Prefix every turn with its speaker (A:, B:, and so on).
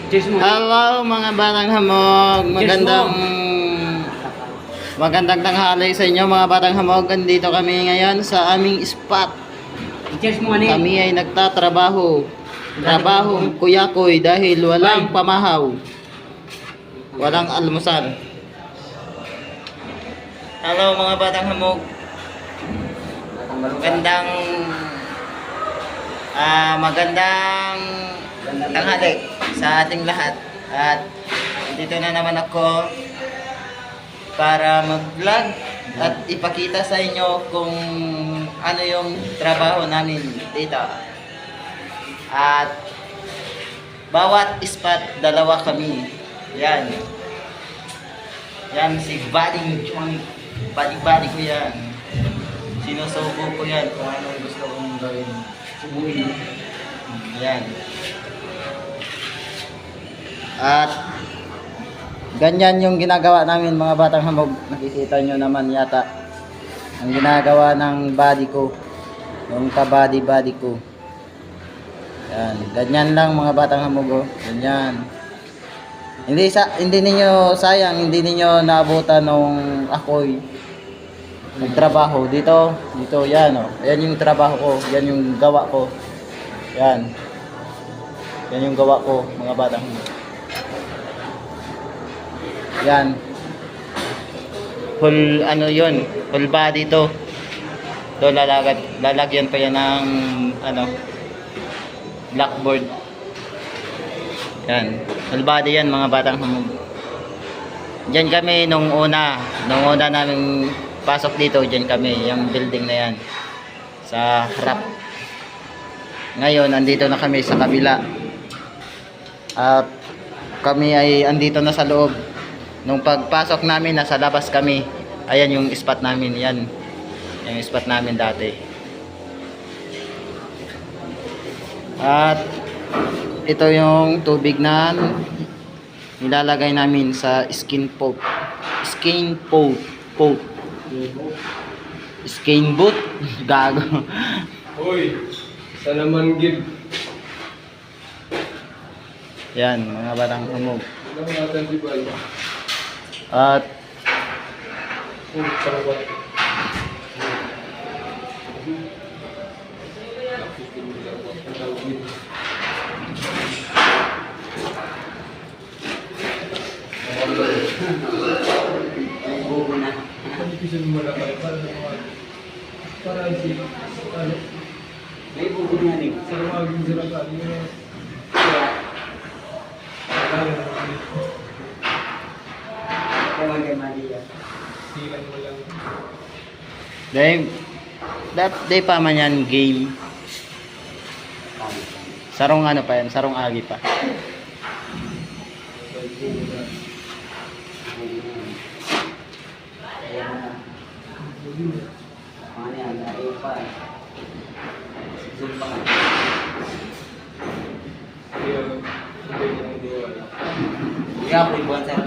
A: Cheers mo.
B: Hello mga batang hamog. Magandang tanghali sa inyo mga batang hamog. Andito kami ngayon sa aming spot.
A: Cheers mo ani.
B: Kami ay nagtatrabaho. Trabahong kuyakoy dahil walang pamahaw. Walang almusal. Hello mga batang hamog. Magandang tanghali sa ating lahat. At dito na naman ako para mag-vlog at ipakita sa inyo kung ano yung trabaho namin dito. At bawat spot, dalawa kami. Yan. Yan si Buddy ko yan. Sinusubo ko yan kung anong gusto kong gawin. Subuin. Yan. At ganyan yung ginagawa namin mga batang hamog. Nakikita nyo naman yata ang ginagawa ng body ko, yung ka-body ko. Yan, ganyan lang mga batang hamog. Ganyan. Hindi ninyo sayang, hindi ninyo naabutan nung ako'y nagtrabaho dito yan Yan yung trabaho ko, yan yung gawa ko. Yan yung gawa ko mga batang hamog. Yan. Full full body to. Lalagyan pa yan ng blackboard. Yan. Full body yan mga batang hamog. Diyan kami nung una namin pasok dito, diyan kami, yung building na yan. Sa harap. Ngayon, andito na kami sa kabila. At kami ay andito na sa loob. Nung pagpasok namin, nasa labas kami. Ayan yung spot namin. Yan. Yung spot namin dati. At ito yung tubig na nilalagay namin sa skin boat. Skin boat. Gago.
C: Hoy, sa naman gid.
B: Yan, mga batang hamog.
C: Ano natin di ba?
B: At
C: Sarawat. Para si
A: May bugo na ni.
C: Sarawat sila kanina.
A: Kaya Maria.
C: Silan mo lang.
B: day pa man yan game. Sarong pa yan, sarong agi pa.
A: Kaya ako ibuan sir.